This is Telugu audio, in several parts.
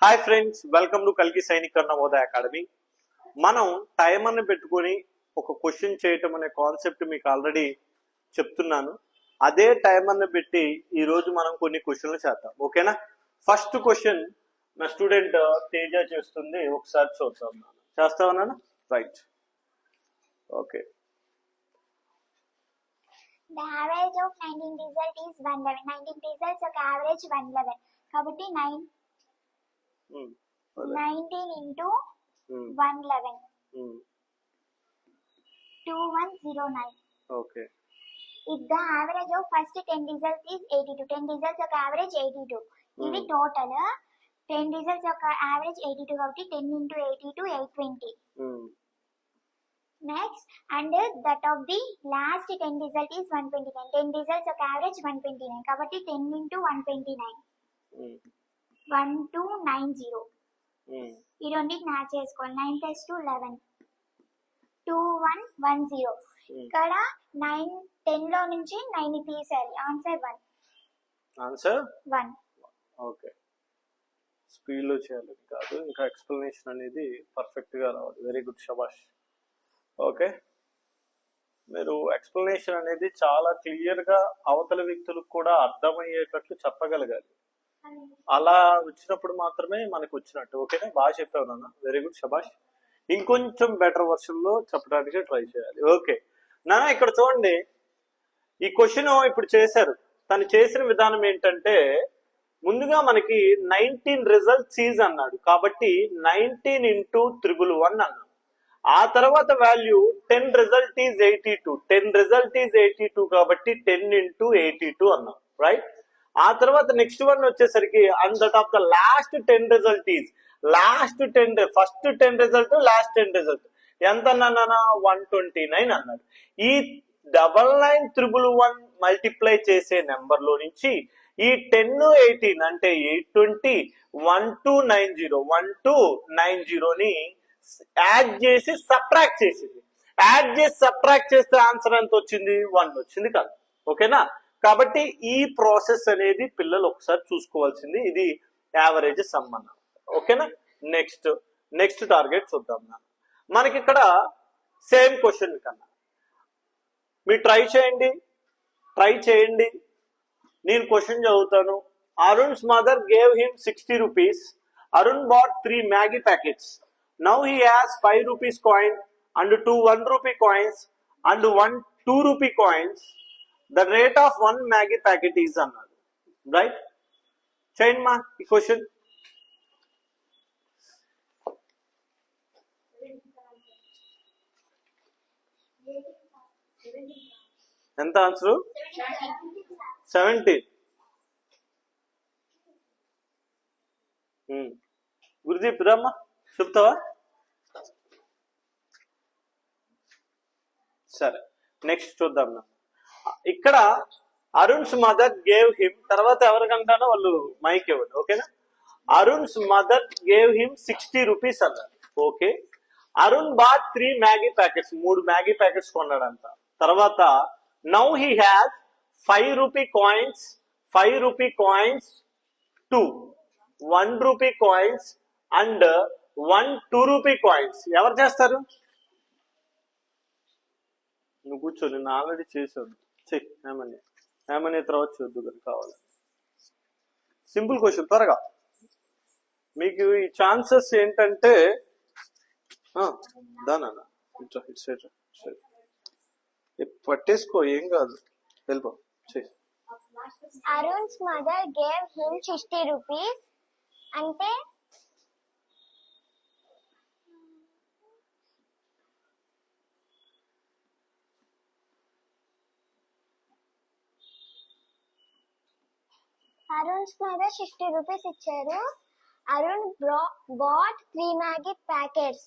హాయ్ ఫ్రెండ్స్, వెల్కమ్ టు కల్కి సైనిక్ నవోదయ అకాడమీ. మనం టైమర్ని పెట్టుకొని ఒక క్వశ్చన్ చేయటం అనే కాన్సెప్ట్ మీకు ఆల్రెడీ చెప్తున్నాను. అదే టైమర్ని పెట్టి ఈరోజు మనం కొన్ని క్వశ్చన్లు చేద్దాం, ఓకేనా? ఫస్ట్ క్వశ్చన్ నా స్టూడెంట్ తేజ చేస్తుంది, ఒకసారి చూద్దాం. చేస్తావన్నా? Right, okay. The average of 19 result is 111. 19 results of average 111. కాబట్టి 19 into 111. 2109. Okay. If the average of first 10 results is 82. 10 results of average 82. ఇది total 10 results of average 82 కాబట్టి 10 into 82 820. Next, and that of the last 10 result is 129. 10 results of average 129. కాబట్టి 10 into 129. 1290. ఈ రెండింటిని యాడ్ చేసుకోవాలి. 9 plus 2 11. 2110. ఇక్కడ 9 10 లో నుంచి 9 తీసేయాలి. ఆన్సర్ 1. ఆన్సర్ 1. ఓకే. స్పీడ్ లో చేయాలి కాదు, ఇంకా ఎక్స్ప్లెనేషన్ అనేది పర్ఫెక్ట్ గా రావాలి. వెరీ గుడ్, శబాష్. ఓకే, మీరు ఎక్స్ప్లెనేషన్ అనేది చాలా క్లియర్ గా అవతల వ్యక్తులకు కూడా అర్థమయ్యేటట్లు చెప్పగలగాలి. అలా వచ్చినప్పుడు మాత్రమే మనకు వచ్చినట్టు. ఓకేనా? బాగా చెప్పావు నాన్న, వెరీ గుడ్, శబాష్. ఇంకొంచెం బెటర్ వర్షన్ లో చెప్పడానికి ట్రై చేయాలి. ఓకే నాన్న, ఇక్కడ చూడండి, ఈ క్వశ్చన్ ఇప్పుడు చేశారు. తను చేసిన విధానం ఏంటంటే, ముందుగా మనకి 19 రిజల్ట్స్ ఈజ్ అన్నాడు కాబట్టి 19 into 111 అన్నాడు. ఆ తర్వాత value 10 result is 82. 10 result is 82 కాబట్టి 10 into 82 అన్నాం, రైట్? ఆ తర్వాత నెక్స్ట్ వన్ వచ్చేసరికి and that of the last 10 result is lost 10 first 10 result last 10 result ఎంత అన్నా 129 అన్నాడు. ఈ 9911 మల్టిప్లై చేసే నెంబర్ లో నుంచి ఈ 10 18 అంటే 820 1290ని యాడ్ చేసి సబ్ట్రాక్ట్ చేసింది. యాడ్ చేసి సబ్ట్రాక్ట్ చేస్తే ఆన్సర్ ఎంత వచ్చింది? 1 వచ్చింది కాదు. ఓకేనా? కాబట్టి ఈ ప్రాసెస్ అనేది పిల్లలు ఒకసారి చూసుకోవాల్సింది. ఇది యావరేజ్ సమ్ అన్న. ఓకేనా? నెక్స్ట్ టార్గెట్ చూద్దాం. మనకి ఇక్కడ సేమ్ క్వశ్చన్ కన్నా మీరు ట్రై చేయండి. నేను క్వశ్చన్ చదువుతాను. Arun's mother gave him 60 rupees. Arun bought 3 Maggi packets. Now he has 5 rupees coin and 2 1 rupee coins and 1 2 rupee coins. The rate of 1 Maggi packet is అన్నాడు, రైట్? చేయండి మా ఈ క్వశ్చన్. ఎంత ఆన్సరు? 70. గురుదీప్ రామ్మా, చెప్తావా? సరే, నెక్స్ట్ చూద్దాం. ఇక్కడ అరుణ్స్ మదర్ గేవ్ హిమ్, తర్వాత ఎవరికంటానో వాళ్ళు మైక్ ఇవ్వండి. ఓకేనా? Arun's mother gave him 60 rupees అన్నారు. Okay, Arun bought 3 Maggi packets, 3 Maggi packets కొన్నాడంట. తర్వాత now he has 5 rupee coins, 5 rupee coins, 2 1 rupee coins and 1 2 rupee coins. ఎవరు చేస్తారు? నువ్వు కూర్చో, నేను ఆల్రెడీ చేశాను. ఏమని తర్వాత చూద్దు కదా కావాలి. సింపుల్ క్వశ్చన్, త్వరగా. మీకు ఈ ఛాన్సెస్ ఏంటంటే దానా పట్టేసుకో, ఏం కాదు, వెళ్ళిపో. Arun's mother gave him 60 rupees అంటే అరుణ్స్ మదర్ 60 rupees ఇచ్చారు. Arun bought 3 Maggi packets.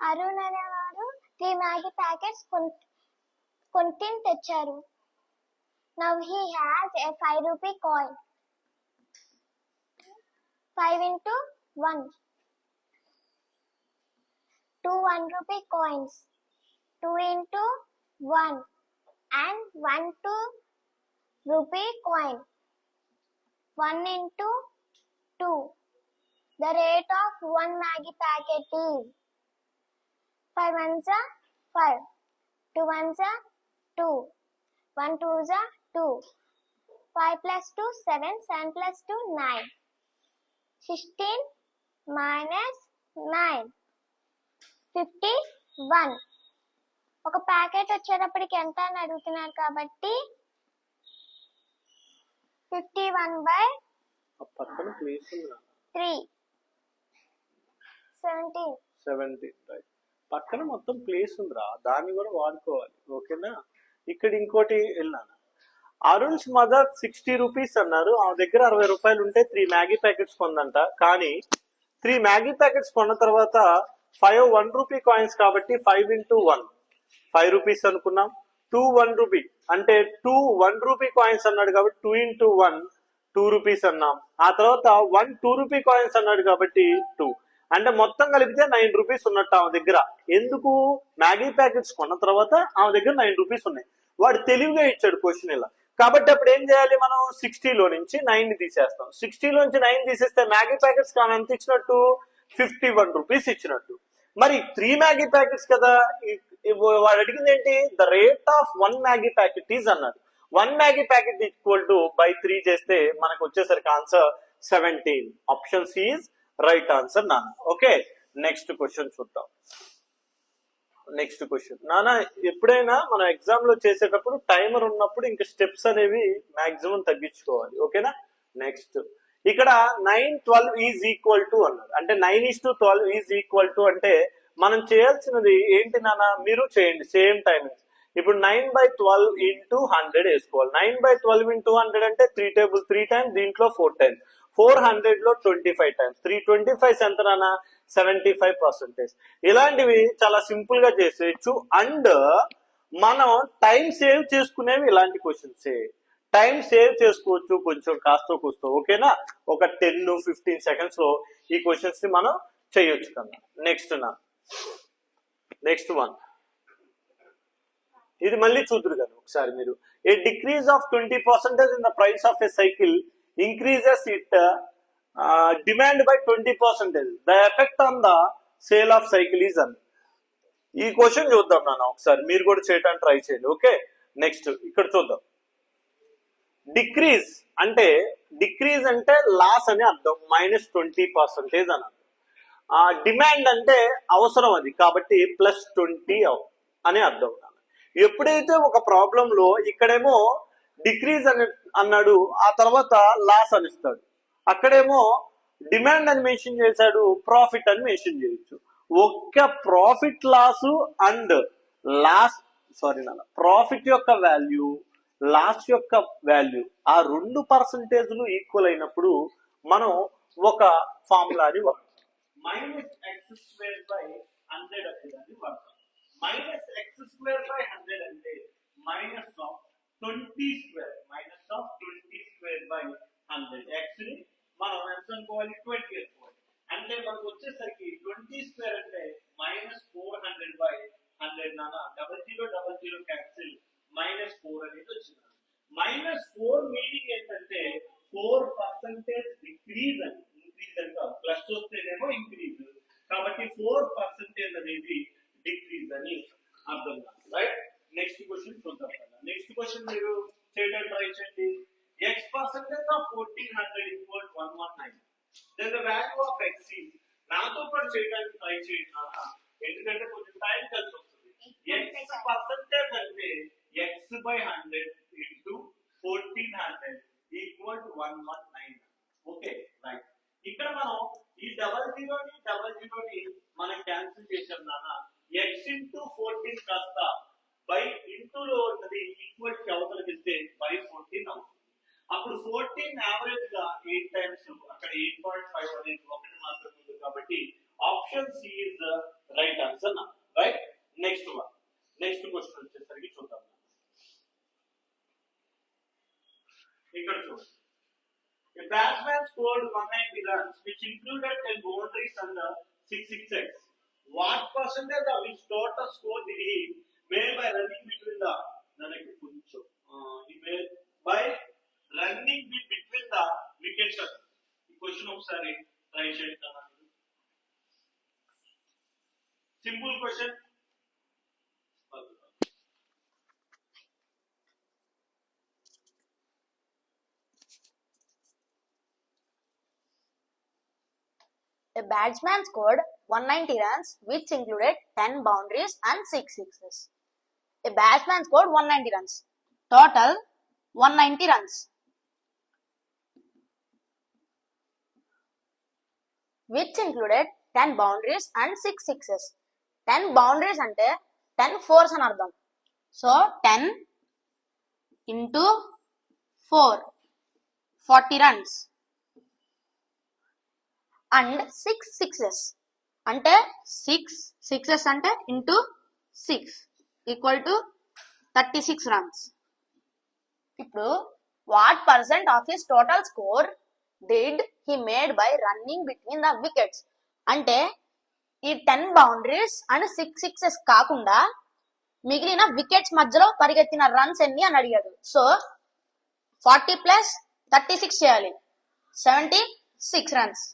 Arun అనేవారు 3 మ్యాగీ ప్యాకెట్స్ కొని తెచ్చారు. Now he has a 5 rupee coin. 5 into 1. 2 1 rupee coins, 2 into 1 and 1 2 rupee coin, 1 into 2. The rate of 1 Maggi packet is 5 ones are 5, 2 ones are 2, 1 twos are 2, 5 plus 2 7, 7 plus 2 9, 16 minus 9, 51. ఒక ప్యాకెట్ వచ్చేటప్పటికి ఎంత అని అడుగుతున్నారు కాబట్టి 51/3, 17. రైట్. పక్కన మొత్తం ప్లేస్ ఉందిరా, దాన్ని కూడా వాడుకోవాలి. ఓకేనా? ఇక్కడ ఇంకోటి వెళ్ళాను. అరుణ్స్ మదర్ 60 రూపీస్ అన్నారు. ఆ దగ్గర 60 రూపాయలు ఉంటే 3 మ్యాగీ ప్యాకెట్స్ కొందంట. కానీ 3 మ్యాగీ ప్యాకెట్స్ కొన్న తర్వాత 5 1 రూపీ కాయిన్స్ కాబట్టి 5 into 1 5 రూపీస్ అనుకున్నాం. 2 1 రూపీ అంటే 2 1 రూపీ కాయిన్స్ అన్నాడు కాబట్టి 2 into 1 2 రూపీస్ అన్నాం. ఆ తర్వాత 1 2 రూపీ కాయిన్స్ అన్నాడు కాబట్టి 2 అంటే మొత్తం కలిపితే 9 రూపీస్ ఉన్నట్టు ఆమె దగ్గర. ఎందుకు? మ్యాగీ ప్యాకెట్స్ కొన్న తర్వాత ఆమె దగ్గర 9 రూపీస్ ఉన్నాయి. వాడు తెలివిగా ఇచ్చాడు క్వశ్చన్ ఇలా. కాబట్టి అప్పుడు ఏం చేయాలి మనం? 60లో నుంచి 9 తీసేస్తాం. 60లో నుంచి 9 తీసేస్తే మ్యాగీ ప్యాకెట్స్ కానీ ఎంత ఇచ్చినట్టు? 51 రూపీస్ ఇచ్చినట్టు. మరి 3 మ్యాగీ ప్యాకెట్స్ కదా. వాడు అడిగింది ఏంటి? The rate of 1 Maggi packet is అన్నాడు. 1 Maggi packet equal to by 3 చేస్తే మనకు వచ్చేసరికి answer 17. Option C is right answer నాన్న. ఓకే, నెక్స్ట్ క్వశ్చన్ చూద్దాం. నెక్స్ట్ క్వశ్చన్ నాన్న, ఎప్పుడైనా మనం ఎగ్జామ్ లో చేసేటప్పుడు టైమర్ ఉన్నప్పుడు ఇంకా స్టెప్స్ అనేవి మాక్సిమం తగ్గించుకోవాలి. ఓకేనా? నెక్స్ట్ ఇక్కడ 9 12 ఈజ్ ఈక్వల్ టు అన్నారు. అంటే 9:12 ఈజ్ ఈక్వల్ టు అంటే మనం చేయాల్సినది ఏంటి నాన్న? మీరు చేయండి సేమ్ టైమింగ్స్. ఇప్పుడు 9/12 into 100 వేసుకోవాలి. 9/12 into 100 అంటే 3 టేబుల్ 3 టైమ్స్, దీంట్లో 4 టైమ్స్, 400 లో 25 టైమ్స్. 325 ఎంత నాన్న? 75%. ఇలాంటివి చాలా సింపుల్ గా చేసేయచ్చు. అండ్ మనం టైం సేవ్ చేసుకునేవి ఇలాంటి క్వశ్చన్స్. టైం సేవ్ చేసుకోవచ్చు కొంచెం కాస్త కూస్తో. ఓకేనా? ఒక 10-15 సెకండ్స్ లో ఈ క్వశ్చన్స్ ని మనం చేయొచ్చు కన్నా. నెక్స్ట్ వన్ ఇది మళ్ళీ చూద్దరు కదా ఒకసారి మీరు. A decrease of 20% in the price of a cycle increases it demand by 20%. The effect on the sale of cycle is అన్. ఈ క్వశ్చన్ చూద్దాం నాన్న ఒకసారి, మీరు కూడా చేయడానికి ట్రై చేయండి. ఓకే, నెక్స్ట్ ఇక్కడ చూద్దాం. డిక్రీజ్ అంటే లాస్ అని అర్థం, -20% అని. డిమాండ్ అంటే అవసరం అది కాబట్టి +20 అని అర్థం. ఎప్పుడైతే ఒక ప్రాబ్లం లో ఇక్కడేమో డిక్రీజ్ అని అన్నాడు, ఆ తర్వాత లాస్ అని ఇస్తాడు, అక్కడేమో డిమాండ్ అని మెన్షన్ చేశాడు, ప్రాఫిట్ అని మెన్షన్ చేయొచ్చు. ఒక్క ప్రాఫిట్ లాస్ అండ్ ప్రాఫిట్ యొక్క వాల్యూ, లాస్ యొక్క వాల్యూ, ఆ 2% ఈక్వల్ అయినప్పుడు మనం ఒక ఫార్ములాని వాడతాం. -x²/100 అనేదాన్ని వాడతాం. -x²/100 అంటే -20²/100. x ని మనం ఎంత అనుకోవాలి? 20 అనుకోవాలి. అంటే మనకు వచ్చేసరికి 20² అంటే -400/100 నాన్న. 00 క్యాన్సిల్, -4 అనేది వచ్చింది. -4 మీనింగ్ ఏంటంటే 4% డిక్రీజ్ అని. ఇంక్రీజ్ అని కాదు, ప్లస్ వస్తేనేమో ఇంక్రీజ్, కాబట్టి 4% అనేది డిక్రీజ్ అని అర్థం. రైట్? నెక్స్ట్ క్వశ్చన్ చూద్దాం. నెక్స్ట్ క్వశ్చన్ మీరు చేయడానికి ట్రై చేయండి. x% of 1400 equal 119. Then the value of x is. నాతో పాటు చేయడానికి ట్రై చేయండి నాన్న, ఎందుకంటే కొంచెం టైం కలిసి వస్తుంది. x% అంటే x/100 into 1400 equal to 119. Okay, right. ఇక్కడ మనం ఈ 00ని మనం క్యాన్సిల్ చేసాం నాన్న. x into 14 కాస్త బై ఇంటూలో ఉన్నది ఈక్వల్ కి అవతలకి ఇస్తే బై 14 అవుతుంది. అప్పుడు 14 యావరేజ్ గా 8 టైమ్స్, అక్కడ 8.5 అనేది ఒకటి మాత్రం ఉంది కాబట్టి option C is the right answer నా. రైట్? నెక్స్ట్ క్వశ్చన్ వచ్చేసరికి చూద్దాం. ఇక్కడ చూడండి. A batsman scored 190 runs which included 10 boundaries and 6 sixes. What was percentage of his total score did he made by running between the ನನಗೆ కొంచెం he made by running between the wickets. ఈ క్వశ్చన్ ఒకసారి ట్రై చేయండి. Simple question. A batsman scored 190 runs, which included 10 boundaries and 6 sixes. A batsman scored 190 runs. Total 190 runs. Which included 10 boundaries and 6 sixes. 10 boundaries ante 10 fours అని అర్థం. So 10 into 4, 40 runs. And 6 sixes అంటే 6 sixes అంటే into 6 equal to 36 runs. ఇప్పుడు what percent of his total score did he made by running between the wickets? అంటే ఈ 10 boundaries and 6 sixes కాకుండా మిగిలిన వికెట్స్ మధ్యలో పరిగెత్తిన రన్స్ ఎన్ని అని అడిగాడు. సో 40 ప్లస్ 36 చేయాలి, 76 రన్స్.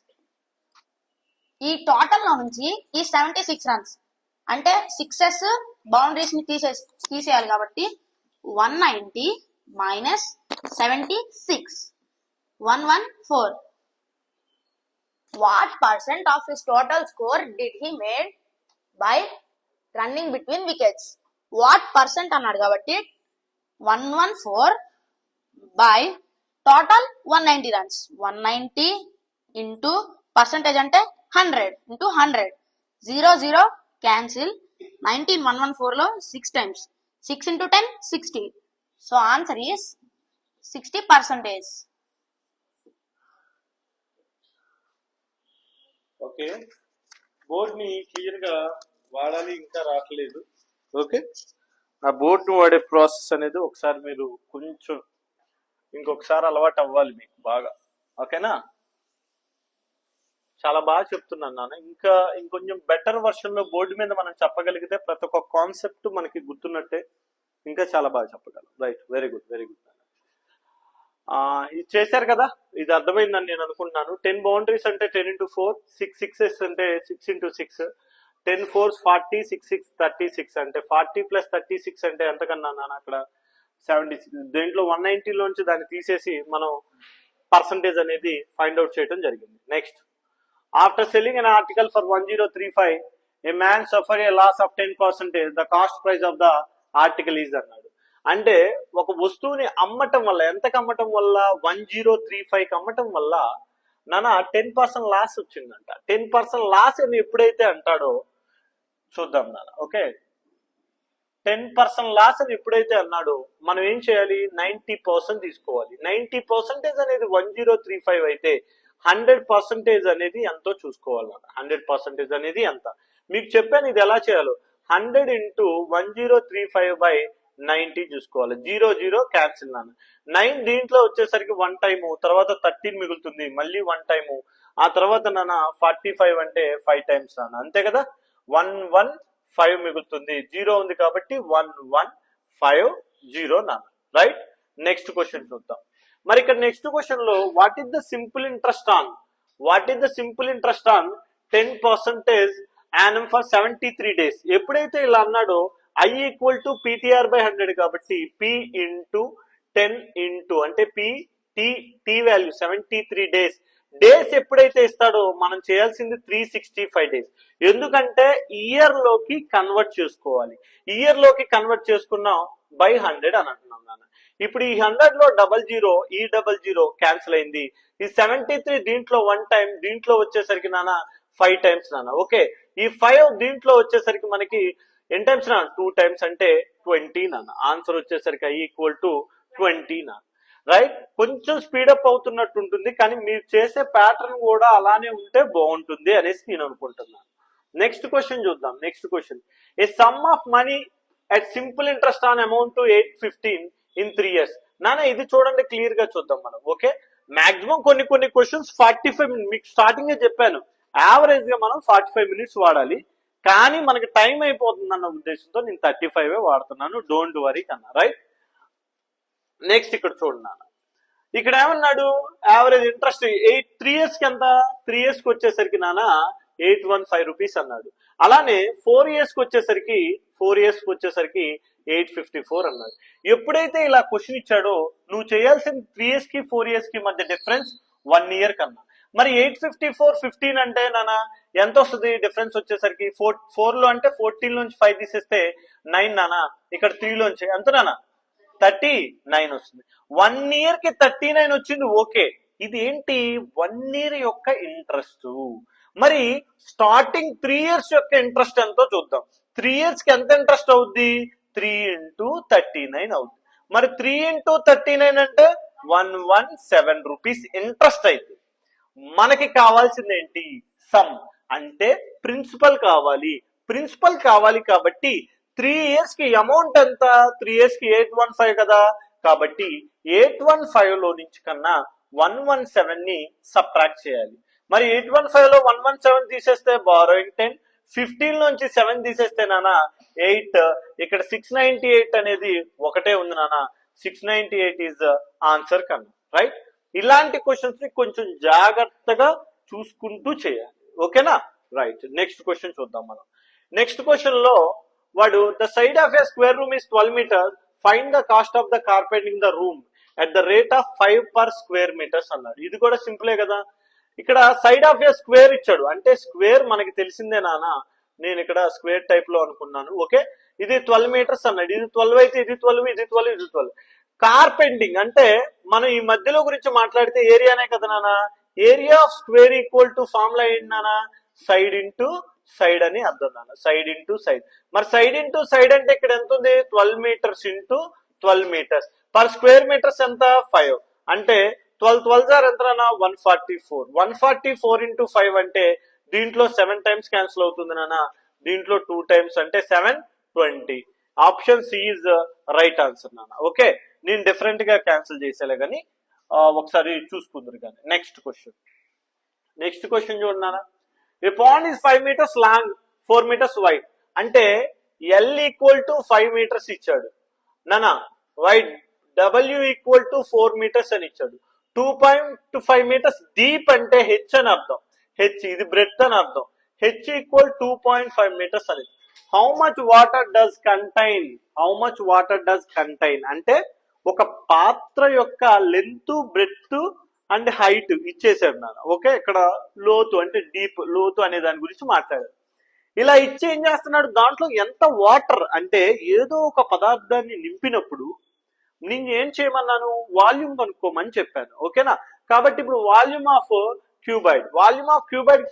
ఈ టోటల్ లో నుంచి ఈ 76 రన్స్ అంటే సిక్సెస్ బౌండరీస్ ని తీసేయాలి కాబట్టి 190 minus 76 114. What percent of his total score did he made by running between wickets? What percent అన్నాడు కాబట్టి 114 by total 190 runs. 190 into percentage అంటే 100 into 100. 0 0 cancel. 19 114 లో 6 times. 6 into 10 60. So answer is 60%. Okay, board ని క్లియర్ గా వాడాలి, ఇంకా రావట్లేదు. ఓకే, ఆ బోర్డ్ ను వాడే ప్రాసెస్ అనేది ఒకసారి మీరు కొంచెం ఇంకొకసారి అలవాటు అవ్వాలి మీకు బాగా. ఓకేనా, చాలా బాగా చెప్తున్నాను నాన్న. ఇంకా ఇంకొంచెం బెటర్ వర్షన్ లో బోర్డు మీద మనం చెప్పగలిగితే ప్రతి ఒక్క కాన్సెప్ట్ మనకి గుర్తున్నట్టే, ఇంకా చాలా బాగా చెప్పగలం. Right, very good, very good. ఇది చేశారు కదా, ఇది అర్థమైందని నేను అనుకుంటున్నాను. 10 బౌండరీస్ అంటే 10 into 4, 6 sixes అంటే 6 into 6, 10 fours 40, 6 6 36 అంటే 40 plus 36 అంటే ఎంతకన్నా నాన్న అక్కడ 76. దీంట్లో 190 లోంచి దాన్ని తీసేసి మనం పర్సంటేజ్ అనేది ఫైండ్ అవుట్ చేయడం జరిగింది. Next, after selling an article for 1035, a man suffer a loss of 10%, the cost price of the article is అన్నాడు. అంటే ఒక వస్తువుని అమ్మటం వల్ల, ఎంతకు అమ్మటం వల్ల, 1035కి అమ్మటం వల్ల నాన్న 10% లాస్ వచ్చిందంట. 10% లాస్ అని ఎప్పుడైతే అంటాడో చూద్దాం నాన్న. ఓకే, 10% లాస్ అని ఎప్పుడైతే అన్నాడో మనం ఏం చేయాలి, 90% తీసుకోవాలి. 90% అనేది 1035 అయితే 100% అనేది ఎంతో చూసుకోవాలి. 100% అనేది ఎంత మీకు చెప్పాను, ఇది ఎలా చేయాలో. 100 into 1035/90 చూసుకోవాలి. 0 0 క్యాన్సిల్ నాన్న. 9 దీంట్లో వచ్చేసరికి 1 టైము, తర్వాత 13 మిగులుతుంది, మళ్ళీ 1 టైము, ఆ తర్వాత నాన్న 45 అంటే 5 టైమ్స్ నాన్న. అంతే కదా, 115 మిగులుతుంది. 0 ఉంది కాబట్టి 1150 నాన్న. రైట్, నెక్స్ట్ క్వశ్చన్ చూద్దాం. మరి ఇక్కడ నెక్స్ట్ క్వశ్చన్ లో what is the simple interest on 10% annum for 73 days. ఎప్పుడైతే ఇలా అన్నాడో I equal to PTR/100 కాబట్టి P into 10 into అంటే T వాల్యూ 73 days. డేస్ ఎప్పుడైతే ఇస్తాడో మనం చేయాల్సింది 365 days. ఎందుకంటే ఇయర్ లోకి కన్వర్ట్ చేసుకోవాలి. ఇయర్ లోకి కన్వర్ట్ చేసుకున్నాం by 100 అని అంటున్నాం నాన్న. ఇప్పుడు ఈ 100 లో 00, ఈ 00 క్యాన్సిల్ అయింది. ఈ 73 దీంట్లో 1 టైం, దీంట్లో వచ్చేసరికి నాన్న 5 టైమ్స్ నాన్న. ఓకే, ఈ 5 దీంట్లో వచ్చేసరికి మనకి ఎన్ని టైమ్స్ నాన్న, 2 టైమ్స్ అంటే 20 నాన్న. ఆన్సర్ వచ్చేసరికి I equal to 20 నాన్న. రైట్, కొంచెం స్పీడప్ అవుతున్నట్టు ఉంటుంది, కానీ మీరు చేసే ప్యాటర్న్ కూడా అలానే ఉంటే బాగుంటుంది అనేసి నేను అనుకుంటున్నాను. నెక్స్ట్ క్వశ్చన్ చూద్దాం. Next question, A some of money at simple interest on amount to 815 in 3 years. నాన్న ఇది చూడండి, క్లియర్ గా చూద్దాం మనం. ఓకే, మాక్సిమం కొన్ని క్వశ్చన్స్ 45 minutes మీకు స్టార్టింగ్ చెప్పాను, యావరేజ్ గా మనం 45 minutes వాడాలి. కానీ మనకి టైం అయిపోతుంది అన్న ఉద్దేశంతో నేను 35 వాడుతున్నాను. డోంట్ వరీ కన్నా, రైట్. నెక్స్ట్ ఇక్కడ చూడండి నాన్న, ఇక్కడ ఏమన్నాడు, యావరేజ్ ఇంట్రెస్ట్ 3 years కి ఎంత, 3 years కి వచ్చేసరికి నాన్న 815 రూపీస్ అన్నాడు. అలానే 4 years కి వచ్చేసరికి 854 అన్నాడు. ఎప్పుడైతే ఇలా క్వశ్చన్ ఇచ్చాడో నువ్వు చేయాల్సిన 3 years కి 4 years కి మధ్య డిఫరెన్స్ 1 year కన్నా. మరి 854 15 అంటే నాన్న ఎంత వస్తుంది డిఫరెన్స్ వచ్చేసరికి, 4 లో అంటే 14 నుంచి 5 తీసేస్తే 9 నాన్న, ఇక్కడ 3 లోంచి ఎంత నాన్న 39 వస్తుంది. 1 year కి 39 వచ్చింది, ఓకే. ఇది ఏంటి, 1 year యొక్క ఇంట్రెస్ట్. మరి స్టార్టింగ్ 3 years యొక్క ఇంట్రెస్ట్ ఎంతో చూద్దాం. 3 years కి ఎంత ఇంట్రెస్ట్ అవుద్ది, 3 into 39 అవుద్ది. మరి 3 into 39 అంటే 117 రూపీస్ ఇంట్రెస్ట్ అయితే మనకి కావాల్సింది ఏంటి, సమ్ అంటే ప్రిన్సిపల్ కావాలి. ప్రిన్సిపల్ కావాలి కాబట్టి 3 years కి అమౌంట్ ఎంత, 3 years కి 815 కదా, కాబట్టి 815 లో నుంచి కన్నా 117 ని సబ్ట్రాక్ట్ చేయాలి. మరి 815 లో 117 తీసేస్తే బారోయింగ్ 10, 15 నుంచి 7 తీసేస్తే నాన్న 8, ఇక్కడ 698 అనేది ఒకటే ఉంది నాన్న, 698 ఈజ్ ఆన్సర్ కన్నా, రైట్. ఇలాంటి క్వశ్చన్స్ ని కొంచెం జాగ్రత్తగా చూసుకుంటూ చేయాలి, ఓకేనా, రైట్. నెక్స్ట్ క్వశ్చన్ చూద్దాం మనం. నెక్స్ట్ క్వశ్చన్ లో వాడు the side of a square room is 12 meters, find the cost of the carpenting the room at the rate of 5 per square meters అన్నాడు. ఇది కూడా సింపులే కదా. ఇక్కడ సైడ్ ఆఫ్ ఎ స్క్వేర్ ఇచ్చాడు అంటే స్క్వేర్ మనకి తెలిసిందే నాన్న, నేను ఇక్కడ స్క్వేర్ టైప్ లో అనుకున్నాను, ఓకే. ఇది 12 meters అన్నాడు, ఇది 12 అయితే ఇది 12, ఇది 12, ఇది 12. కార్పెంటింగ్ అంటే మనం ఈ మధ్యలో గురించి మాట్లాడితే ఏరియానే కదా నాన్న. Area of square equal to formula ఏంటి నాన్న, సైడ్ ఇంటూ సైడ్ అని అర్థం నాన్న, సైడ్ ఇంటూ సైడ్. మరి సైడ్ ఇంటూ సైడ్ అంటే ఇక్కడ ఎంత ఉంది, 12 meters into 12 meters. Per square metres ఎంత 5 అంటే 12 సార్ ఎంత నాన్న 144. 144 ఇంటూ 5 అంటే దీంట్లో 7 times క్యాన్సిల్ అవుతుంది నాన్న, దీంట్లో 2 times అంటే 720. Option C is right answer నాన్న, ఓకే. నేను డిఫరెంట్ గా క్యాన్సిల్ చేసేలే కానీ ఒకసారి చూసుకుందరు కానీ. నెక్స్ట్ క్వశ్చన్ చూడండి నాన్న. A pond is 5 meters long, 4 meters wide. అంటే ఎల్ ఈక్వల్ టు 5 meters ఇచ్చాడు నాన్న, wide W equal to 4 meters అని ఇచ్చాడు. 2.5 meters డీప్ అంటే హెచ్ అని అర్థం, హెచ్ ఇది బ్రెడ్త్ అని అర్థం. హెచ్ ఈక్వల్ 2.5 meters అని. How much water does contain అంటే ఒక పాత్ర యొక్క లెంత్, బ్రెడ్త్ అండ్ హైట్ ఇచ్చేసాడు నాన్న, ఓకే. ఇక్కడ లోతు అంటే డీప్, లోతు అనే దాని గురించి మాట్లాడారు. ఇలా ఇచ్చి ఏం చేస్తున్నాడు, దాంట్లో ఎంత వాటర్ అంటే ఏదో ఒక పదార్థాన్ని నింపినప్పుడు నేను ఏం చేయమన్నాను, వాల్యూమ్ కనుక్కోమని చెప్పాను, ఓకేనా. కాబట్టి ఇప్పుడు వాల్యూమ్ ఆఫ్ క్యూబాయిడ్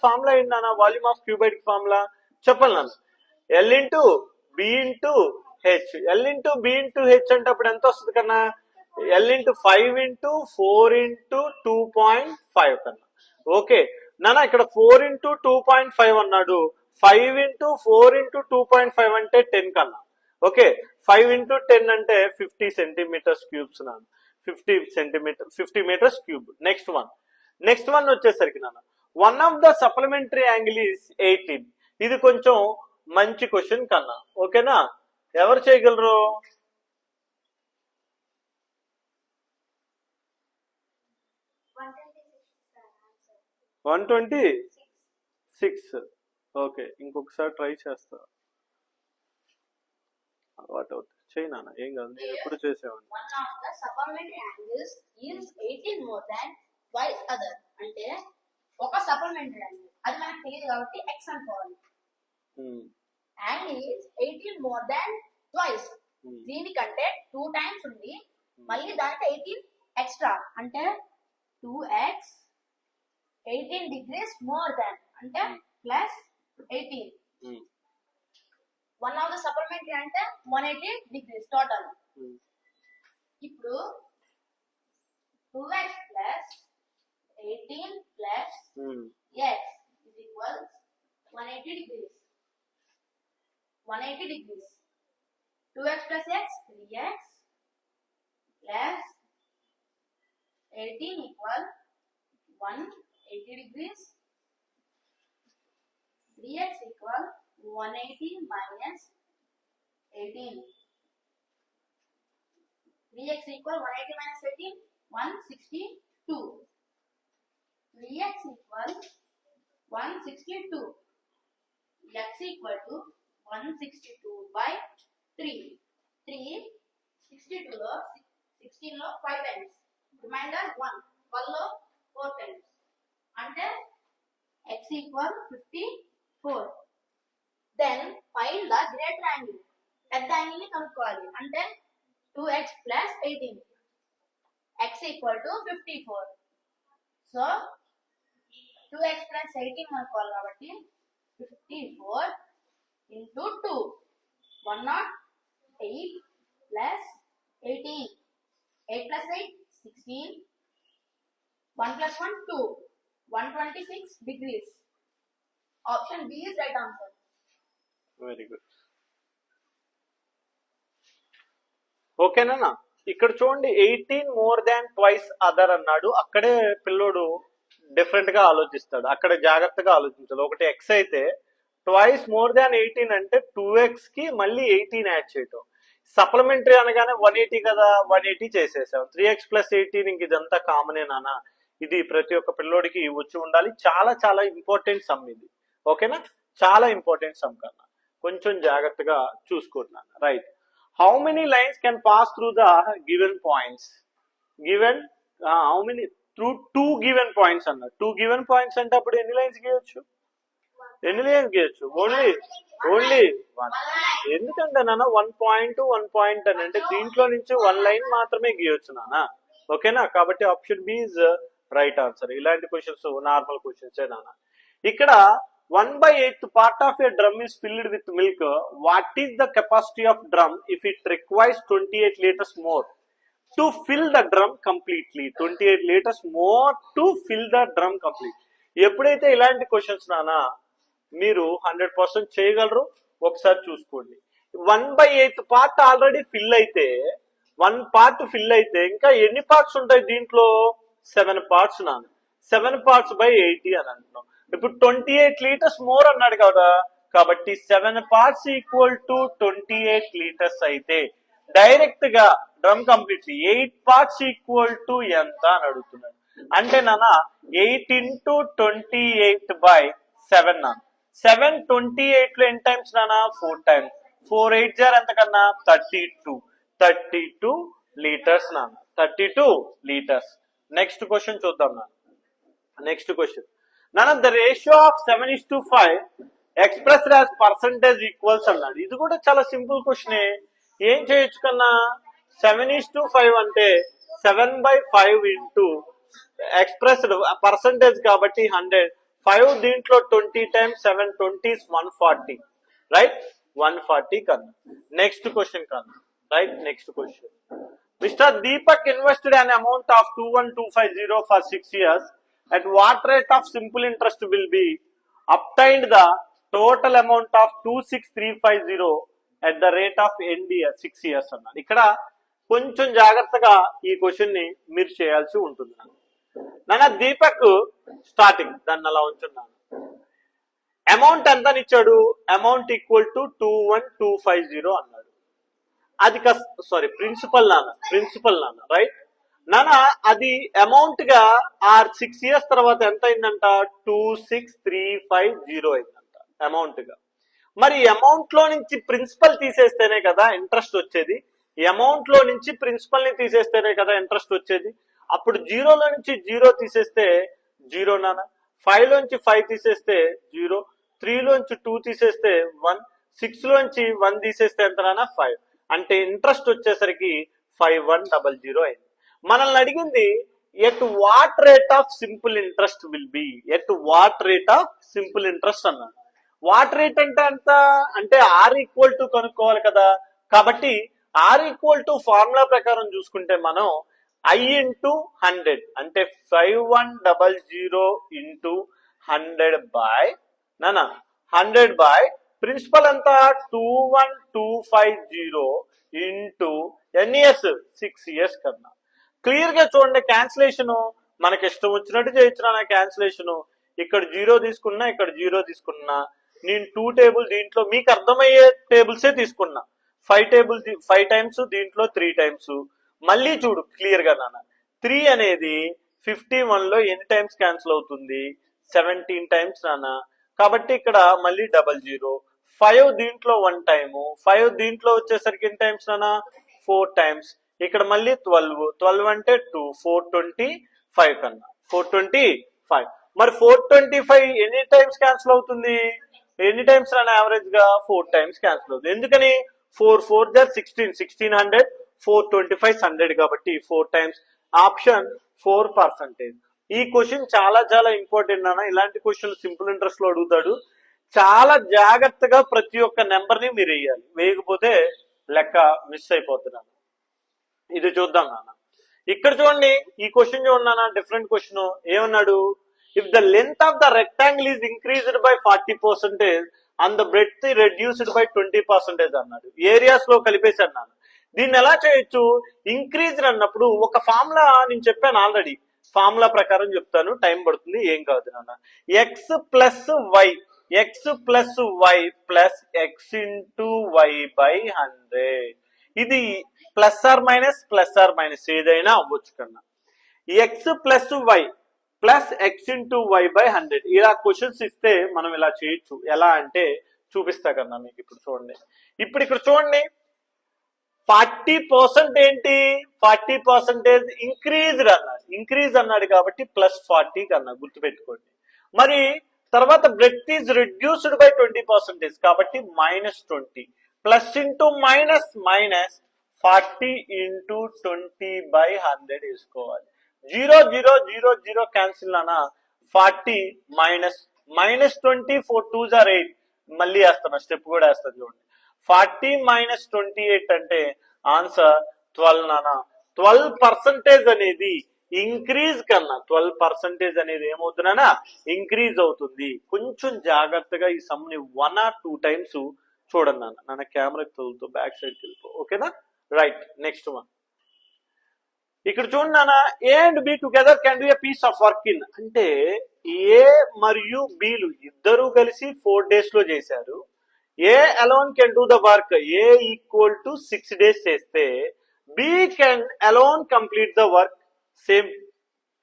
ఫార్ములా ఏంటి నాన్న, వాల్యూమ్ ఆఫ్ క్యూబాయిడ్ ఫార్ములా చెప్పాలి నాన్న, L into B into H. L into B into H అంటే అప్పుడు ఎంత వస్తుంది కన్నా, ఎల్ ఇంటూ 5 ఇంటూ 4 ఇంటూ 2.5 కన్నా, ఓకే నాన్న. ఇక్కడ 4 ఇంటూ 2.5 అన్నాడు, 5 ఇంటూ 4 ఇంటూ 2.5 అంటే 10 కన్నా, ఓకే. 5 ఇంటూ 10 అంటే 50 centimeters cubes నాన్న, 50 meters cube. నెక్స్ట్ వన్ వచ్చేసరికి నాన్న, one of the supplementary angle is 18. ఇది కొంచెం మంచి క్వశ్చన్ కన్నా, ఓకేనా. ఎవరు చేయగలరు, 126. ఓకే, ఇంకొకసారి ట్రై చేస్తా, అలవాటు అవుతుంది, చేయి నాన్న, ఏం కాదు, నేను ఎప్పుడు చేసేవాడిని. One of the supplementary angles is 18 more than twice other. అంటే ఒక సప్లిమెంటరీ యాంగిల్ అది మనకు తెలియదు కాబట్టి x అనుకోవాలి. Angle is 18 more than twice. దీనికంటే 2 times ఉంది, మళ్ళీ దానికి 18 ఎక్స్ట్రా అంటే 2x 18 degrees more than అంటే plus 18. One of the supplementary అంటే 180 degrees టోటల్. ఇప్పుడు 2x plus 18 plus x is equal 180 degrees. 180 degrees. 2x plus x 3x plus 18 equal 180 degrees. 3x equal 180 minus 18. 3x equal 180 minus 18, 162. 3x equal 162. X equal to 162 by 3. 362 లో 16 లో 5 times. Remainder 1. 12 లో 4 times. అంటే x equal 54. Then find the greater angle. పెద్ద angle ని కనుక్కోవాలి. అంటే 2x plus 18. X equal to 54. So 2x plus 18 కనుక్కోవాలి కాబట్టి 54 into 2. 108 plus 18. 8 plus 8, 16. 1 plus 1, 2. 126 degrees. Option B is right answer. Very good. ఓకేనా? ఇక్కడ చూడండి 18 more than twice other అన్నాడు. అక్కడే పిల్లోడు డిఫరెంట్ గా ఆలోచిస్తాడు. అక్కడ జాగ్రత్తగా ఆలోచించాలి. ఒకటి x అయితే ట్వైస్ మోర్ దాన్ 18 అంటే 2x కి మళ్ళీ 18 యాడ్ చేయటం. సప్లిమెంటరీ అనగానే 180 కదా, 180 చేసేసాం. 3x plus 18 ఇంక ఇదంతా కామనే నానా. ఇది ప్రతి ఒక్క పిల్లోడికి వచ్చి ఉండాలి. చాలా చాలా ఇంపార్టెంట్ సమ్ ఇది. ఓకేనా? చాలా ఇంపార్టెంట్ సమ్ కన్నా కొంచెం జాగ్రత్తగా చూసుకుంటున్నాను. Right. How many lines can pass through the given points? Given how many through 2 given points అన్నారు. 2 గివెన్ పాయింట్స్ అంటే అప్పుడు ఎన్ని లైన్స్ గీయొచ్చు? ఎన్ని లైన్స్ గీయొచ్చు? ఓన్లీ 1. ఎందుకంటే నాన్న 1 పాయింట్ 1 పాయింట్ అని అంటే దీంట్లో నుంచి 1 లైన్ మాత్రమే గీయొచ్చు నాన్న. ఓకేనా? కాబట్టి option B is right answer. ఇలాంటి క్వశ్చన్స్ నార్మల్ క్వశ్చన్స్ నాన్న. ఇక్కడ 1/8 part of a drum is filled with milk. What is the capacity of drum if it requires 28 liters more to fill the drum completely? 28 liters more to fill the drum complete. ఎప్పుడైతే ఇలాంటి క్వశ్చన్స్ నానా మీరు 100% చేయగలరు. ఒకసారి చూసుకోండి. 1/8 పార్ట్ ఆల్రెడీ ఫిల్ అయితే 1 పార్ట్ ఫిల్ అయితే ఇంకా ఎన్ని పార్ట్స్ ఉంటాయి దీంట్లో? 7 పార్ట్స్ నాన్న. 7 పార్ట్స్ బై 80 అని అంటున్నాం. ఇప్పుడు 28 లీటర్స్ మోర్ అన్నాడు కదా, కాబట్టి 7 పార్ట్స్ ఈక్వల్ టు 28 లీటర్స్ అయితే డైరెక్ట్ గా drum completely 8 parts equal to ఎంత అని అడుగుతున్నాడు. అంటే నాన్న 8 into 28 by 7 నాన్న. 7 28 లో ఎన్ని టైమ్స్ నాన్న? 4 టైమ్స్. 4 8 జార్ ఎంత కన్నా? 32 లీటర్స్ నాన్న. 32 లీటర్స్. నెక్స్ట్ క్వశ్చన్ చూద్దాం నాన్న. నెక్స్ట్ క్వశ్చన్ నాన్న, the ratio of 7:5 expressed as percentage equals అన్నాడు. ఇది కూడా చాలా సింపుల్ క్వశ్చనే. ఏం చేయొచ్చు కన్నా? 7:5 అంటే 7/5 ఇంటూ ఎక్స్ప్రెస్డ్ పర్సంటేజ్ కాబట్టి 100. 5 దీంట్లో 20 టైమ్స్ 7 20 140. రైట్? 140 కన్నా. నెక్స్ట్ క్వశ్చన్ కన్నా. Right? Next question. Mister Deepak invested an amount of 21250 for 6 years. At what rate of simple interest will be obtained the total amount of 26350 at the rate of end year 6 years అన్నారు. ఇక్కడ కొంచెం జాగ్రత్తగా ఈ క్వశ్చన్ ని మీరు చేయాల్సి ఉంటుంది. నాన్న దీపక్ స్టార్టింగ్ దాన్ని అలా ఉంచున్నాను. అమౌంట్ ఎంత ఇచ్చాడు? అమౌంట్ ఈక్వల్ టు 21250 అన్నాడు. అది ప్రిన్సిపల్ నాన్న. రైట్ నాన్న, అది అమౌంట్ గా 6 ఇయర్స్ తర్వాత ఎంత అయిందంట? 26350 అయిందంట అమౌంట్ గా. మరి అమౌంట్ లో నుంచి ప్రిన్సిపల్ తీసేస్తేనే కదా ఇంట్రెస్ట్ వచ్చేది. అమౌంట్ లో నుంచి ప్రిన్సిపల్ ని తీసేస్తేనే కదా ఇంట్రెస్ట్ వచ్చేది. అప్పుడు 0లో నుంచి 0 తీసేస్తే 0 నాన్న. 5 లోంచి 5 తీసేస్తే 0. 3 లోంచి 2 తీసేస్తే 1. 6 లోంచి 1 తీసేస్తే ఎంత నాన్న? 5. అంటే ఇంట్రెస్ట్ వచ్చేసరికి 5100 అయింది. మనల్ని అడిగింది at what rate of simple interest will be. At what rate of simple interest అన్నాడు. వాట్ రేట్ అంటే ఎంత అంటే R ఈక్వల్ టు కనుక్కోవాలి కదా. కాబట్టి R ఈక్వల్ టు ఫార్ములా ప్రకారం చూసుకుంటే మనం I into 100 అంటే 5100 into 100 by నానా 100 by ప్రిన్సిపల్ ఎంత? 21250 into ఎన్ని ఇయర్స్? 6 ఇయర్స్ కన్నా. క్లియర్ గా చూడండి. క్యాన్సిలేషన్ మనకి ఇష్టం వచ్చినట్టు చేయొచ్చు నా క్యాన్సిలేషన్. ఇక్కడ 0 తీసుకున్నా, ఇక్కడ 0 తీసుకున్నా నేను 2 టేబుల్ దీంట్లో మీకు అర్థమయ్యే టేబుల్సే తీసుకున్నా. 5 టైమ్స్ దీంట్లో 3 టైమ్స్. మళ్ళీ చూడు క్లియర్ గా నాన్న. 3 అనేది 51లో ఎన్ని టైమ్స్ క్యాన్సిల్ అవుతుంది? 17 టైమ్స్ నాన్న. కాబట్టి ఇక్కడ మళ్ళీ 00. 5 దీంట్లో 1 టైము. 5 దీంట్లో వచ్చేసరికి ఎన్ని టైమ్స్ నాన్న? 4 టైమ్స్. ఇక్కడ మళ్ళీ 12 అంటే 2, 425 కన్నా 425. మరి 425 ఎన్ని టైమ్స్ క్యాన్సిల్ అవుతుంది? ఎన్ని టైమ్స్ రానా యావరేజ్ గా? 4 టైమ్స్ క్యాన్సిల్ అవుతుంది. ఎందుకని? 4 4 16, 1600, 425 100 కాబట్టి 4 టైమ్స్. ఆప్షన్ 4%. ఈ క్వశ్చన్ చాలా చాలా ఇంపార్టెంట్ అన్న. ఇలాంటి క్వశ్చన్ సింపుల్ ఇంట్రెస్ట్ లో అడుగుతాడు. చాలా జాగ్రత్తగా ప్రతి ఒక్క నెంబర్ ని మీరు వేయాలి. వేయకపోతే లెక్క మిస్ అయిపోతున్నాను. ఇది చూద్దాం నాన్న. ఇక్కడ చూడండి, ఈ క్వశ్చన్ చూడండి నాన్న, డిఫరెంట్ క్వశ్చన్. ఏమన్నాడు? If the length of the rectangle is increased by 40% and the breadth reduced by 20% అన్నాడు. ఏరియాస్ లో కలిపేశాడు నాన్న. దీన్ని ఎలా చేయొచ్చు? ఇంక్రీజ్డ్ అన్నప్పుడు ఒక ఫార్ములా నేను చెప్పాను ఆల్రెడీ. ఫార్ములా ప్రకారం చెప్తాను, టైం పడుతుంది, ఏం కాదు నాన్న. X plus Y plus X into Y by 100. ఇది ప్లస్ ఆర్ మైనస్ ఏదైనా అవ్వచ్చు కన్నా. X plus Y plus X into Y by 100 ఇలా క్వశ్చన్స్ ఇస్తే మనం ఇలా చేయొచ్చు. ఎలా అంటే చూపిస్తా కన్నా మీకు. ఇప్పుడు చూడండి, ఇప్పుడు ఇక్కడ చూడండి, 40% ఏంటి? 40% ఇంక్రీజ్డ్ అన్నాడు. ఇంక్రీజ్ అన్నాడు కాబట్టి ప్లస్ 40 కన్నా గుర్తుపెట్టుకోండి. మరి తర్వాత బ్రెడ్త్ ఈజ్ రిడ్యూస్డ్ బై 20% కాబట్టి -20. Plus into minus 40 into 20 by 100 వేసుకోవాలి. 0 0 0 0 క్యాన్సిల్ అన్న. 40 -20 4 2s are 8. మళ్ళీ వేస్తాను, స్టెప్ కూడా వేస్తాను చూడండి. 40 - 28 అంటే ఆన్సర్ 12 నాన్న. 12% అనేది ఇంక్రీజ్ కన్నా 12% అనేది ఏమవుతుందన్నా ఇంక్రీజ్ అవుతుంది. కొంచెం జాగ్రత్తగా ఈ సమ్ ని 1 or 2 టైమ్స్ చూడండి నాన్న. నాన్న కెమెరాకి తగులుతూ బ్యాక్ సైడ్కి వెళ్ళిపో. ఓకేనా? రైట్. Next one. ఇక్కడ చూడండి నాన్న, A and B together can do a piece of work in అంటే ఏ మరియు బిలు ఇద్దరు కలిసి 4 days లో చేశారు. A alone can do the work. A equal to 6 days చేస్తే B can alone complete the work same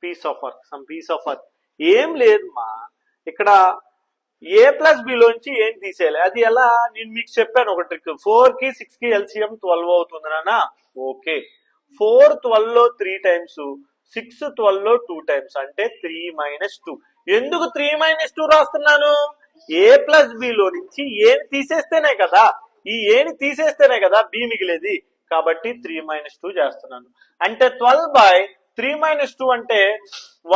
piece of work. Some piece of work ఏం లేదు మా. ఇక్కడ ఏ ప్లస్ బిలోంచి ఏం తీసేయాలి. అది ఎలా? నేను మీకు చెప్పాను ఒక ట్రిక్. 4 కి 6 కి LCM 12 అవుతుంది నాన్న. ఓకే, 4 12 లో 3 టైమ్స్, 6 12 లో 2 టైమ్స్ అంటే 3 - 2. ఎందుకు 3 - 2 రాస్తున్నాను? ఏ ప్లస్ బిలో నుంచి ఏని తీసేస్తేనే కదా, ఈ ఏని తీసేస్తేనే కదా బి మిగిలేది. కాబట్టి 3 - 2 చేస్తున్నాను. అంటే 12 by 3 - 2 అంటే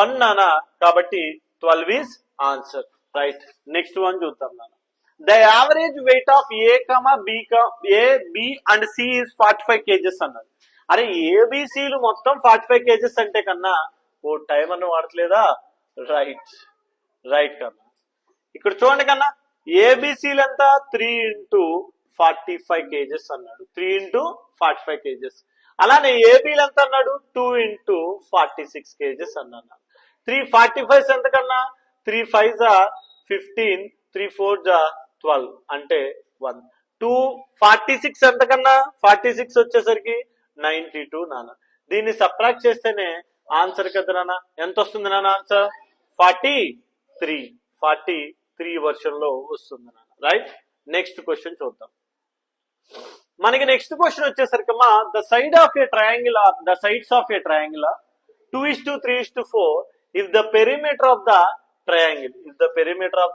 1 నానా. కాబట్టి 12 is answer. Right. Next one చూద్దాం నాన్న. The average weight of A B and C is 45 kgs అన్నది. అరే ఏబిసిలు మొత్తం 45 kgs అంటే కన్నా ఓ టైం అన్న వాడట్లేదా? రైట్ కన్నా. ఇక్కడ చూడండి కన్నా, ఏబిసిలు ఎంత? 3 × 45 kgs అన్నాడు. 3 × 45 kgs. అలానే ఏబీలు ఎంత అన్నాడు? 2 × 46 kgs అన్నాడు. 345 ఎంత కన్నా? 3 5s are 15, 3 4s are 12 అంటే 1. 246 ఎంత కన్నా? 46 వచ్చేసరికి 92 నాన్న. దీన్ని సబ్ట్రాక్ట్ చేస్తేనే ఆన్సర్ కదా నాన్న. ఎంత వస్తుంది నాన్న ఆన్సర్? 43 వర్షన్ లో వస్తుంది నాన్న. రైట్. నెక్స్ట్ క్వశ్చన్ చూద్దాం. మనకి నెక్స్ట్ క్వశ్చన్ వచ్చేసరికి the side of a triangle or the sides of a triangle 2:3:4 if the perimeter of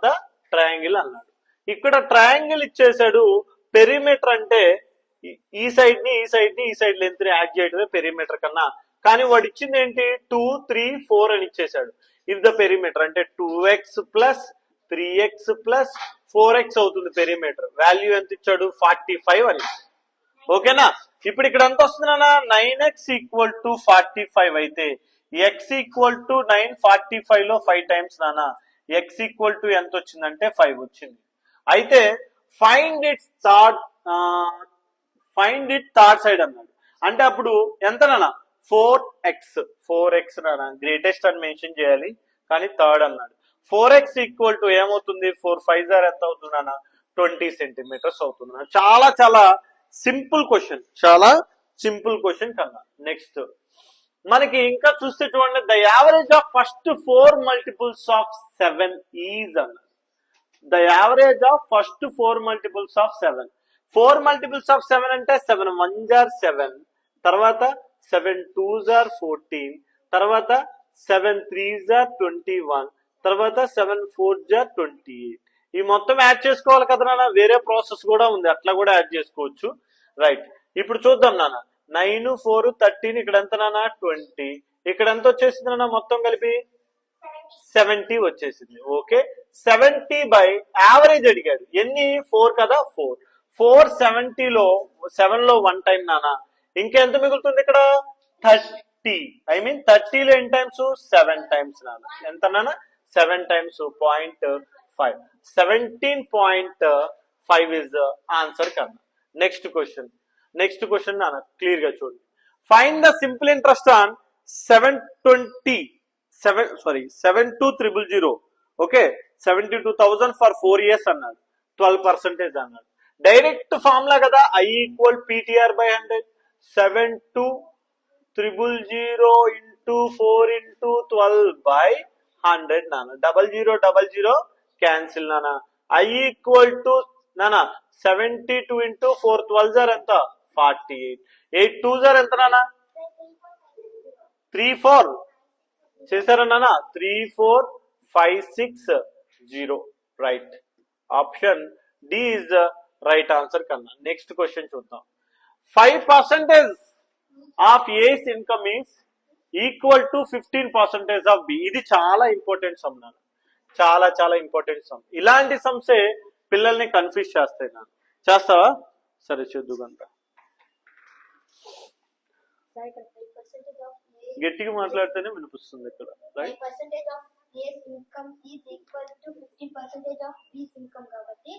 the triangle అన్నాడు. ఇక్కడ ట్రయాంగిల్ ఇచ్చేసాడు. పెరిమీటర్ అంటే ఈ సైడ్ ని ఈ సైడ్ లెంత్ ని యాడ్ చేయడమే పెరిమీటర్ కన్నా. కానీ వాడు ఇచ్చింది ఏంటి? 2 3 4 అని ఇచ్చేసాడు. ఇఫ్ ద పెరిమీటర్ అంటే 2x + 3x + 4x అవుతుంది పెరిమీటర్. వాల్యూ ఎంత ఇచ్చాడు? 45 అని. ఓకేనా? ఇప్పుడు ఇక్కడ ఎంత వస్తుంది నాన్న? 9x = 45 అయితే x = 9 45 లో 5 టైమ్స్ నాన్న. x = ఎంత వచ్చిందంటే 5 వచ్చింది. అయితే ఫైండ్ ఇట్ థర్డ్ సైడ్ అన్నాడు. అంటే అప్పుడు ఎంత నాన్న? 4x నాన్న. గ్రేటెస్ట్ అని మెన్షన్ చేయాలి కానీ థర్డ్ అన్నాడు. 4x ఈక్వల్ టు ఏమవుతుంది 4 5 ఎంత అవుతుంది అన్న 20 సెంటీమీటర్స్ అవుతుంది. చాలా చాలా సింపుల్ క్వశ్చన్, చాలా సింపుల్ క్వశ్చన్ కన్నా. నెక్స్ట్ మనకి ఇంకా చూస్తే చూడండి, the average of first 4 multiples of 7 is అన్న. The average of first 4 multiples of 7. 4 multiples of 7 అంటే 7 1s are 7, తర్వాత 7 2s are 14, తర్వాత 7 3s are 21, తర్వాత 7 4s are 28. ఈ మొత్తం యాడ్ చేసుకోవాలి కదా నాన్న, వేరే ప్రాసెస్ కూడా ఉంది, అట్లా కూడా యాడ్ చేసుకోవచ్చు. రైట్, ఇప్పుడు చూద్దాం నాన్న. 9 4 13, ఇక్కడ ఎంత నాన్న 20, ఇక్కడ ఎంత వచ్చేసింది నాన్న మొత్తం కలిపి 70 వచ్చేసింది. ఓకే, 70 బై యావరేజ్ అడిగాడు. ఎన్ని 4 కదా, 4 70లో 7 లో 1 టైం నాన్న, ఇంకెంత మిగులుతుంది ఇక్కడ 30. ఐ మీన్ 30లో ఎన్ని టైమ్స్ 7 టైమ్స్ నాన్న. ఎంత నాన్న 7 టైమ్స్ 0.5. 17.5 ఇస్ ఆన్సర్ కన్నా. నెక్స్ట్ క్వశ్చన్ నాన్న క్లియర్ గా చూడండి. Find the simple interest on 72,000. Okay, 72,000 for 4 years అన్నాడు, 12% అన్నాడు. డైరెక్ట్ ఫార్ములా కదా, I equal PTR by 100. 72,000 into 4 into 12 by 100 నాన్న. 0000 క్యాన్సిల్ నాన్న. I ఈక్వల్ టు నాన్న 72 ఇంటూ 4 12s are ఎంత 48. 8 2s are ఎంత నాన్న 3 4 చేశారా నాన్న 3 4 5 6 0. Right, option D is right answer కన్నా. నెక్స్ట్ క్వశ్చన్ చూద్దాం. 5% of A's income is equal to 15% of B. ఇది చాలా ఇంపార్టెంట్ సమ్ నాన్న, చాలా చాలా ఇంపార్టెంట్ సమ్. ఇలాంటి సమ్సే పిల్లల్ని కన్ఫ్యూజ్ చేస్తాయి నాన్న. చేస్తావా? సరే చూద్దుకంత గట్టిగా మాట్లాడితేనే వినిపిస్తుంది ఇక్కడ. Right, percentage of A's income is equal to 15% of B's income కాబట్టి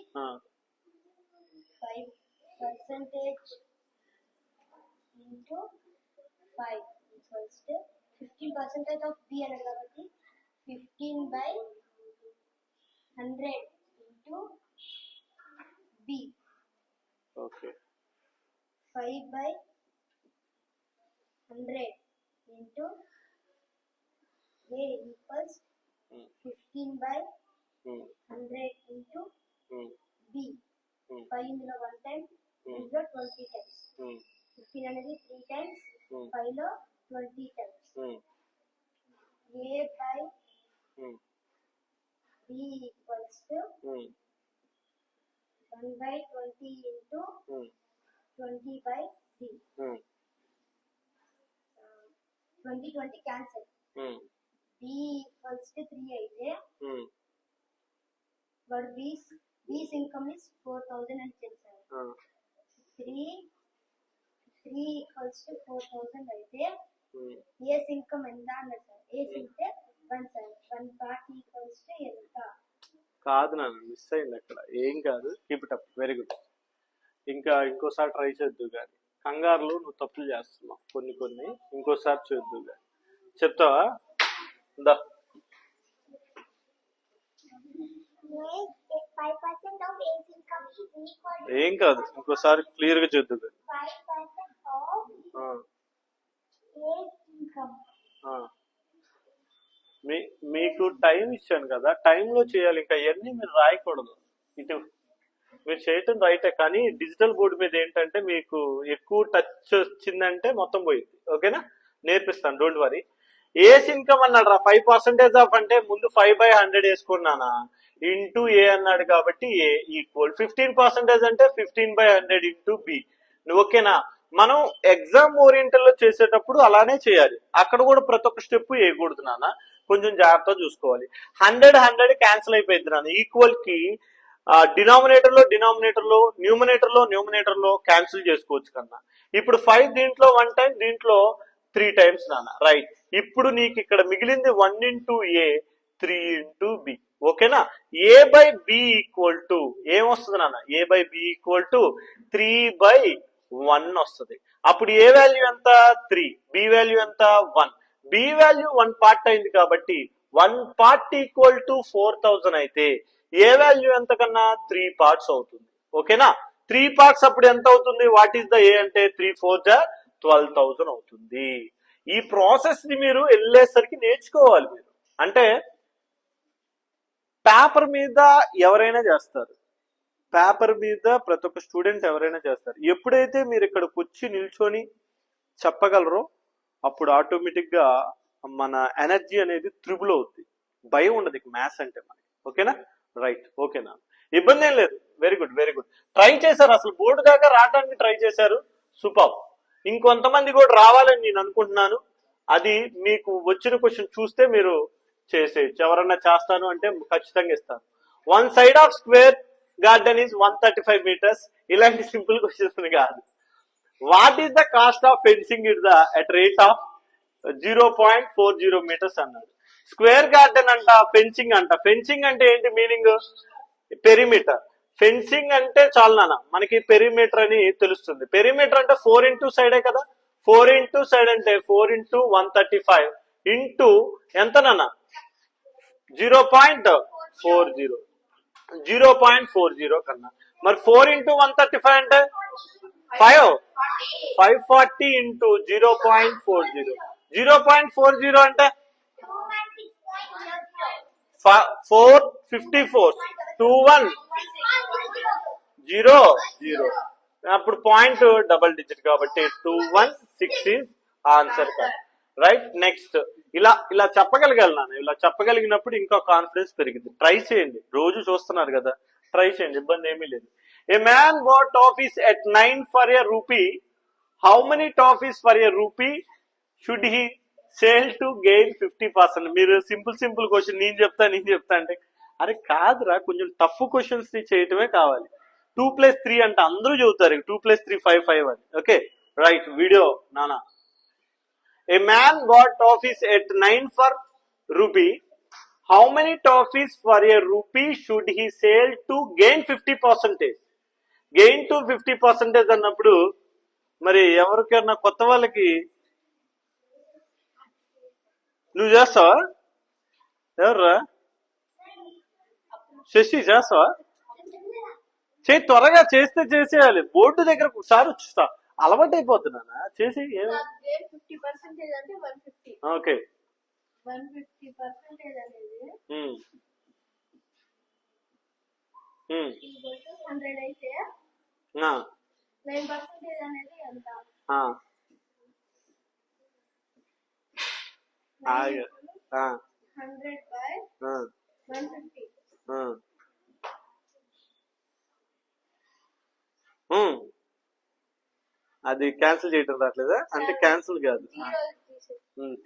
5% into 5 equals to 15% of B అన్నది కాబట్టి 15/100 into B. Okay, 5/100 into A equals 15/100 into B. 5 ఇందులో 1 time, ఇందులో 20 times. 15 అనేది 3 times, 5 లో 20 times. A by B equals to 1/20 into 20/B. 20 cancel. B equals to 3 అయితే వాడు B's income is 4,000 అని చెప్పారు. 3 equals to 4,000 అయితే A's income ఎంత అన్నారు సార్? A's అంటే 1 సార్. 1 part equals to ఎంత? కాదు నాన్న, మిస్ అయింది అక్కడ. ఏం కాదు, keep it up, very good. ఇంకా ఇంకోసారి ట్రై చేద్దు కానీ, కంగారులో నువ్వు తప్పులు చేస్తున్నావు కొన్ని. ఇంకోసారి చేద్దు కానీ, చెప్తావా? దా 5% of A's income is equal to ఏం కాదు, ఇంకోసారి క్లియర్ గా చేద్దు కానీ. 5% of A's income. మీకు టైం ఇచ్చాను కదా, టైంలో చేయాలి. ఇంకా ఇవన్నీ మీరు రాయకూడదు. ఇటు మీరు చేయటం రైటే, కానీ డిజిటల్ బోర్డు మీద ఏంటంటే మీకు ఎక్కువ టచ్ వచ్చిందంటే మొత్తం పోయింది. ఓకేనా, నేర్పిస్తాను, డోంట్ వరీ. ఏస్ ఇన్కమ్ అన్నాడు రా, 5% ఆఫ్ అంటే ముందు 5/100 వేసుకున్నానా, ఇంటూ ఏ అన్నాడు కాబట్టి ఏ ఈక్వల్ 15% అంటే 15/100 ఇంటూ బి. ఓకేనా, మనం ఎగ్జామ్ ఓరియంటల్ లో చేసేటప్పుడు అలానే చేయాలి. అక్కడ కూడా ప్రతి ఒక్క స్టెప్ వేయకూడదు నాన్న, కొంచెం జాగ్రత్తగా చూసుకోవాలి. 100 క్యాన్సిల్ అయిపోయింది నాన్న. ఈక్వల్ కి డినామినేటర్ లో న్యూమినేటర్ లో క్యాన్సిల్ చేసుకోవచ్చు కన్నా. ఇప్పుడు 5 దీంట్లో 1 టైం, దీంట్లో 3 times నాన్న. రైట్, ఇప్పుడు నీకు ఇక్కడ మిగిలింది 1 into A 3 into B. ఓకేనా, A by B equal to ఏమొస్తుంది నాన్న? A by B equal to 3/1 వస్తుంది. అప్పుడు ఏ వాల్యూ ఎంత 3, B వాల్యూ ఎంత 1. B వాల్యూ 1 పార్ట్ అయింది కాబట్టి 1 part ఈక్వల్ టు 4000 అయితే ఏ వాల్యూ ఎంత కన్నా 3 parts అవుతుంది. ఓకేనా? 3 parts అప్పుడు ఎంత అవుతుంది? వాట్ ఈస్ ద ఏ అంటే 3 4 జా 12,000 అవుతుంది. ఈ ప్రాసెస్ ని మీరు వెళ్ళేసరికి నేర్చుకోవాలి మీరు. అంటే పేపర్ మీద ఎవరైనా చేస్తారు, పేపర్ మీద ప్రతి ఒక్క స్టూడెంట్ ఎవరైనా చేస్తారు. ఎప్పుడైతే మీరు ఇక్కడికి వచ్చి నిల్చొని చెప్పగలరో అప్పుడు ఆటోమేటిక్ గా మన ఎనర్జీ అనేది త్రిబుల్ అవుతుంది. భయం ఉండదు ఇక మ్యాథ్స్ అంటే మనకి. ఓకేనా? రైట్. ఓకేనా? ఇబ్బంది ఏం లేదు. Very good, very good. Try చేశారు, అసలు బోర్డు దాకా రావడానికి ట్రై చేశారు. సూపర్. ఇంకొంతమంది కూడా రావాలని నేను అనుకుంటున్నాను. అది మీకు వచ్చిన క్వశ్చన్ చూస్తే మీరు చేసేయచ్చు. ఎవరన్నా చేస్తాను అంటే ఖచ్చితంగా ఇస్తాను. 1 side of square garden is 135 meters. ఇలాంటి సింపుల్ క్వశ్చన్స్ కాదు. What is the cost of fencing it the at rate of 0.40 meters అన్నాడు. స్క్వేర్ గార్డెన్ అంట, ఫెన్సింగ్ అంట. ఫెన్సింగ్ అంటే ఏంటి మీనింగ్? పెరిమీటర్. ఫెన్సింగ్ అంటే చాలు నాన్న మనకి పెరిమీటర్ అని తెలుస్తుంది. పెరిమీటర్ అంటే 4 into సైడే కదా. 4 into సైడ్ అంటే 4 into 135 ఇంటూ ఎంత నాన్న? 0.40. 0.40 కన్నా మరి 4 into 135 అంటే 540 into 0.40. 0.40 అంటే 454. 2100. అప్పుడు పాయింట్ డబల్ డిజిట్ కాబట్టి 216 ఆన్సర్ కాదు. రైట్. నెక్స్ట్ ఇలా ఇలా చెప్పగలిగాను. ఇలా చెప్పగలిగినప్పుడు ఇంకా కాన్ఫిడెన్స్ పెరిగింది. ట్రై చేయండి, రోజు చూస్తున్నారు కదా, ట్రై చేయండి, ఇబ్బంది ఏమీ లేదు. A man bought toffees at 9 for a rupee. How many toffees for a rupee should he sale to gain 50%? మీరు సింపుల్ క్వశ్చన్ నేను చెప్తా అంటే అరే కాదురా, కొంచెం టఫ్ క్వశ్చన్స్ చేయటమే కావాలి. 2 + 3 అంటే అందరూ చెబుతారు 2 + 3 5 అని. Okay right. వీడియో నానా. A man bought toffees at 9 for rupee. How many toffees for a rupee should he sale to gain 50%? Gain to 50% అన్నప్పుడు మరి ఎవరికైనా కొత్త వాళ్ళకి నువ్వు చేస్తావా? ఎవర్రా? శశి చేస్తావా? చేయి, త్వరగా చేస్తే చేసేయాలి. బోర్డు దగ్గర ఒకసారి అలవాటు అయిపోతున్నానా చేసి. ఓకే. 150% అనేది 100 అయితే 9% అనేది ఎంత? 100/150. అది క్యాన్సిల్ చేయటం రావట్లేదా? అంటే క్యాన్సిల్ కాదు,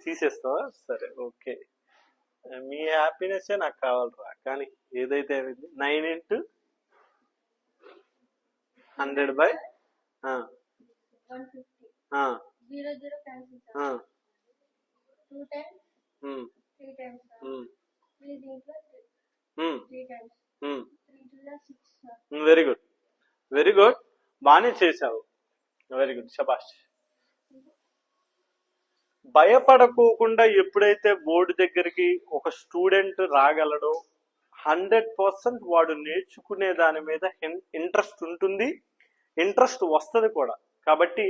తీసేస్తావా? సరే ఓకే. మీ హ్యాపీనెస్ నాకు కావాలరా. కానీ ఏదైతే అయింది 9 into 100/150. 0 0 క్యాన్సిల్. 2 times 3 times. 3 దీంట్లో 3 times. 3 to the 6. Very good, very good. బాగానే చేసావు. వెరీ గుడ్, శబాష్. భయపడకోకుండా ఎప్పుడైతే బోర్డు దగ్గరికి ఒక స్టూడెంట్ రాగలడో 100% వాడు నేర్చుకునే దాని మీద ఇంట్రెస్ట్ ఉంటుంది, ఇంట్రెస్ట్ వస్తుంది కూడా. కాబట్టి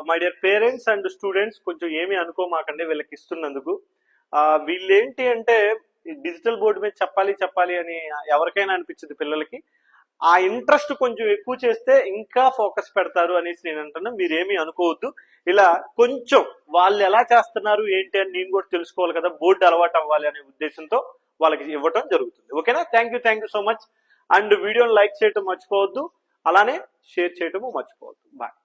my dear parents and students, కొంచెం ఏమీ అనుకోమాకండి వీళ్ళకి ఇస్తున్నందుకు. వీళ్ళేంటి అంటే డిజిటల్ బోర్డు మీద చెప్పాలి అని ఎవరికైనా అనిపించింది పిల్లలకి. ఆ ఇంట్రెస్ట్ కొంచెం ఎక్కువ చేస్తే ఇంకా ఫోకస్ పెడతారు అనేసి నేను అంటున్నా. మీరేమీ అనుకోవద్దు. ఇలా కొంచెం వాళ్ళు ఎలా చేస్తున్నారు ఏంటి అని నేను కూడా తెలుసుకోవాలి కదా, బోర్డు అలవాటు అవ్వాలి అనే ఉద్దేశంతో వాళ్ళకి ఇవ్వటం జరుగుతుంది. ఓకేనా? Thank you so much. And వీడియోని లైక్ చేయటం మర్చిపోవద్దు, అలానే షేర్ చేయటము మర్చిపోవద్దు. బాయ్.